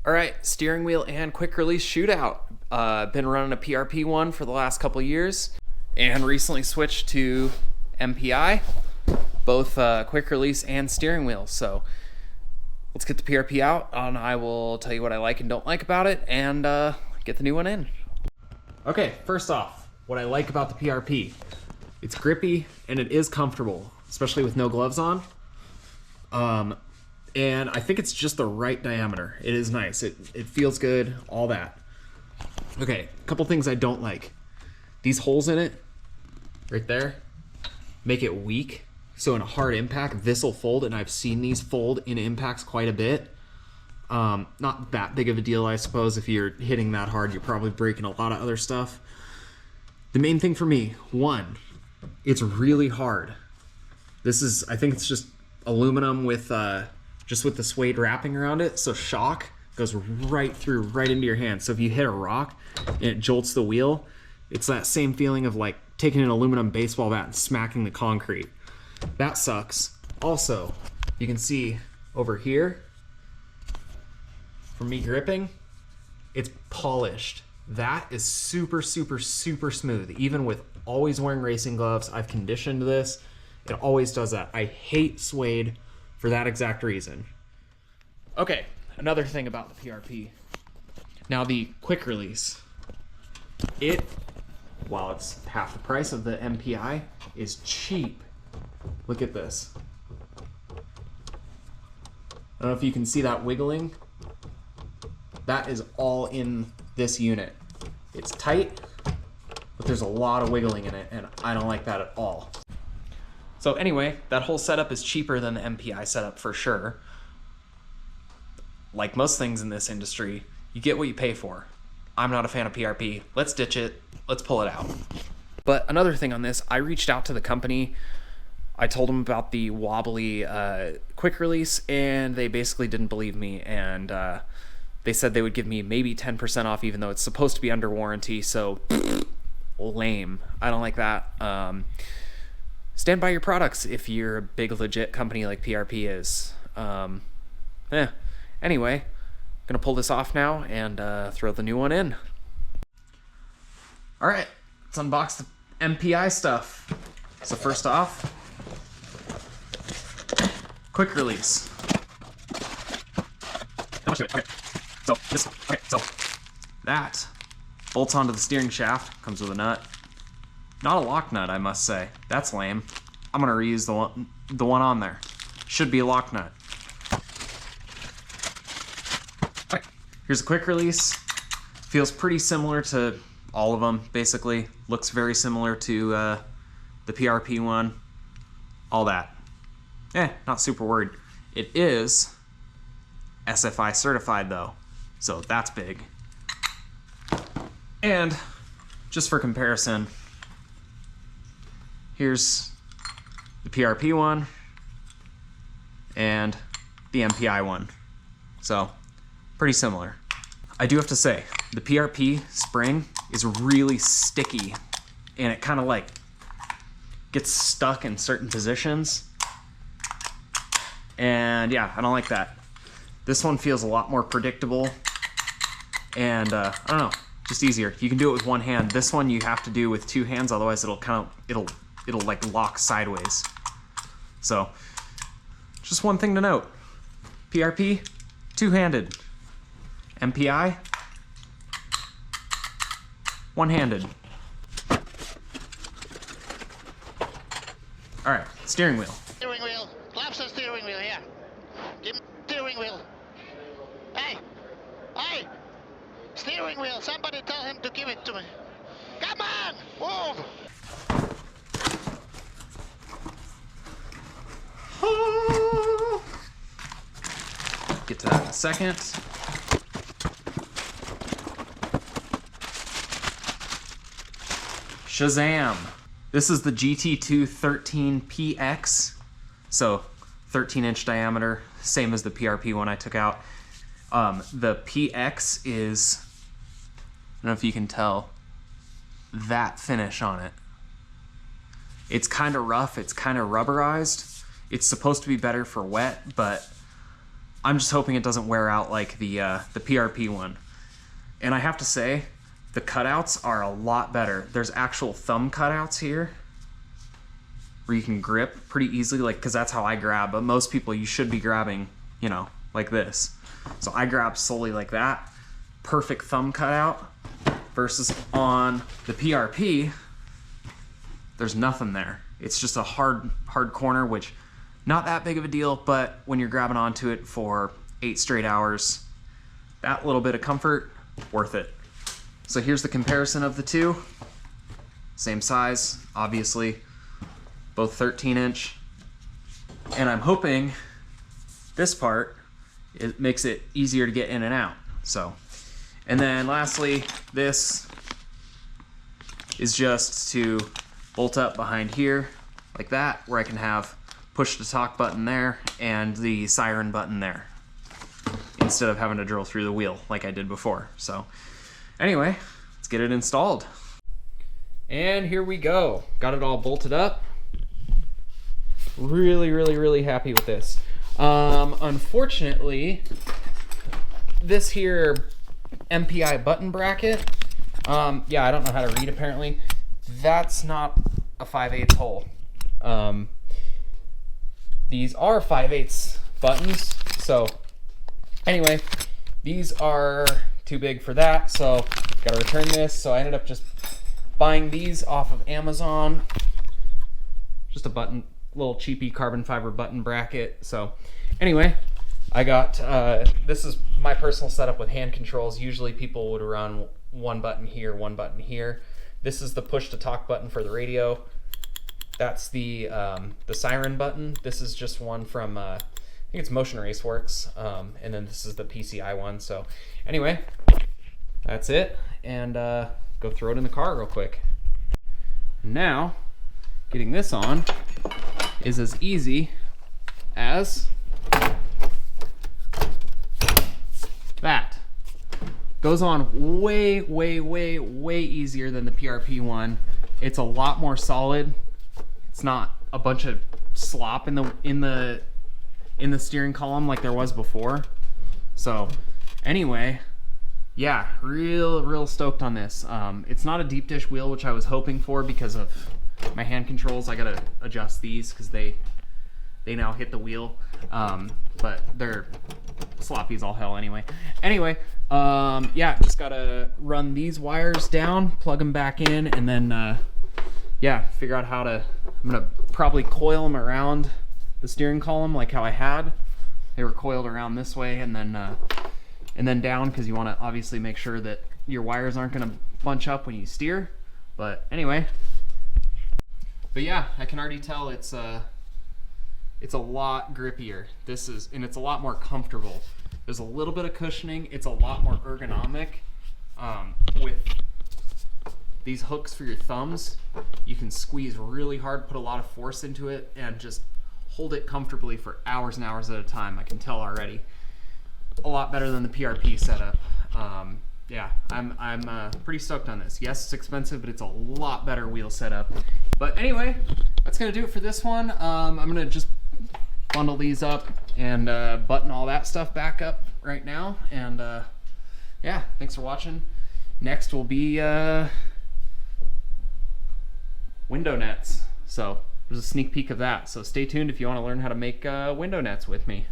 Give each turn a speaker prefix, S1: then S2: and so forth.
S1: All right, steering wheel and quick release shootout. Been running a PRP one for the last couple years and recently switched to MPI, both quick release and steering wheel. So let's get the PRP out and I will tell you what I like and don't like about it and get the new one in. Okay, first off, what I like about the PRP. It's grippy and it is comfortable, especially with no gloves on. And I think it's just the right diameter. It is nice. It feels good, all that. Okay, a couple things I don't like. These holes in it, right there, make it weak. So in a hard impact, this will fold, and I've seen these fold in impacts quite a bit. Not that big of a deal, I suppose. If you're hitting that hard, you're probably breaking a lot of other stuff. The main thing for me, one, it's really hard. I think it's just aluminum with just with the suede wrapping around it, so shock goes right into your hand. So if you hit a rock and it jolts the wheel, it's that same feeling of like taking an aluminum baseball bat and smacking the concrete. That sucks. Also, you can see over here, from me gripping, it's polished. That is super smooth. Even with always wearing racing gloves, I've conditioned this. It always does that. I hate suede for that exact reason. Okay, another thing about the PRP. Now the quick release. While it's half the price of the MPI, is cheap. Look at this. I don't know if you can see that wiggling. That is all in this unit. It's tight, but there's a lot of wiggling in it, and I don't like that at all. So anyway, that whole setup is cheaper than the MPI setup for sure. Like most things in this industry, you get what you pay for. I'm not a fan of PRP. Let's ditch it. Let's pull it out. But another thing on this, I reached out to the company. I told them about the wobbly quick release, and they basically didn't believe me. And they said they would give me maybe 10% off, even though it's supposed to be under warranty. So lame. I don't like that. Stand by your products if you're a big legit company like PRP is. Anyway, gonna pull this off now and throw the new one in. All right, let's unbox the MPI stuff. So first off, quick release. So that bolts onto the steering shaft, comes with a nut. Not a lock nut, I must say. That's lame. I'm gonna reuse the one on there. Should be a lock nut. Okay. Here's a quick release. Feels pretty similar to all of them, basically. Looks very similar to the PRP one. All that. Not super worried. It is SFI certified though, so that's big. And just for comparison, here's the PRP one and the MPI one. So pretty similar. I do have to say, the PRP spring is really sticky and it kind of like gets stuck in certain positions. And yeah, I don't like that. This one feels a lot more predictable and I don't know, just easier. You can do it with one hand. This one you have to do with two hands, otherwise it'll like lock sideways. So just one thing to note, PRP, two-handed. MPI, one-handed. All right, steering wheel.
S2: Steering wheel, claps the steering wheel here. Give me steering wheel. Hey, steering wheel, somebody tell him to give it to me. Come on, move.
S1: Get to that in a second. Shazam! This is the GT2 13PX, so 13-inch diameter, same as the PRP one I took out. The PX is, I don't know if you can tell, that finish on it. It's kind of rough, it's kind of rubberized. It's supposed to be better for wet, but I'm just hoping it doesn't wear out like the PRP one. And I have to say, the cutouts are a lot better. There's actual thumb cutouts here where you can grip pretty easily, like, because that's how I grab. But most people, you should be grabbing, you know, like this. So I grab solely like that. Perfect thumb cutout. Versus on the PRP, there's nothing there. It's just a hard corner, which not that big of a deal, but when you're grabbing onto it for 8 straight hours, that little bit of comfort, worth it. So here's the comparison of the two. Same size, obviously, both 13-inch. And I'm hoping this part, it makes it easier to get in and out. So, and then lastly, this is just to bolt up behind here like that, where I can have push to talk button there and the siren button there, instead of having to drill through the wheel like I did before. So anyway, let's get it installed. And here we go. Got it all bolted up. Really happy with this. Unfortunately, this here MPI button bracket, yeah, I don't know how to read apparently. That's not a 5/8 hole. These are 5/8 buttons. So anyway, these are too big for that, so gotta return this. So I ended up just buying these off of Amazon. Just a button, little cheapy carbon fiber button bracket. So anyway, I got, this is my personal setup with hand controls. Usually people would run one button here, one button here. This is the push to talk button for the radio. That's the siren button. This is just one from, I think it's Motion Raceworks. And then this is the PCI one. So anyway, that's it. And go throw it in the car real quick. Now, getting this on is as easy as that. Goes on way easier than the PRP one. It's a lot more solid. It's not a bunch of slop in the steering column like there was before. So anyway, yeah, real stoked on this. It's not a deep dish wheel, which I was hoping for because of my hand controls. I gotta adjust these because they now hit the wheel, but they're sloppy as all hell anyway. Anyway, yeah, just gotta run these wires down, plug them back in, and then yeah, figure out how to. I'm gonna probably coil them around the steering column like how I had. They were coiled around this way, and then down, because you want to obviously make sure that your wires aren't gonna bunch up when you steer. But anyway, but yeah, I can already tell it's a lot grippier. And it's a lot more comfortable. There's a little bit of cushioning. It's a lot more ergonomic. With these hooks for your thumbs, you can squeeze really hard, put a lot of force into it, and just hold it comfortably for hours and hours at a time. I can tell already. A lot better than the PRP setup. Yeah, I'm pretty stoked on this. Yes, it's expensive, but it's a lot better wheel setup. But anyway, that's gonna do it for this one. I'm gonna just bundle these up and button all that stuff back up right now. And yeah, thanks for watching. Next will be window nets. So there's a sneak peek of that. So stay tuned if you want to learn how to make window nets with me.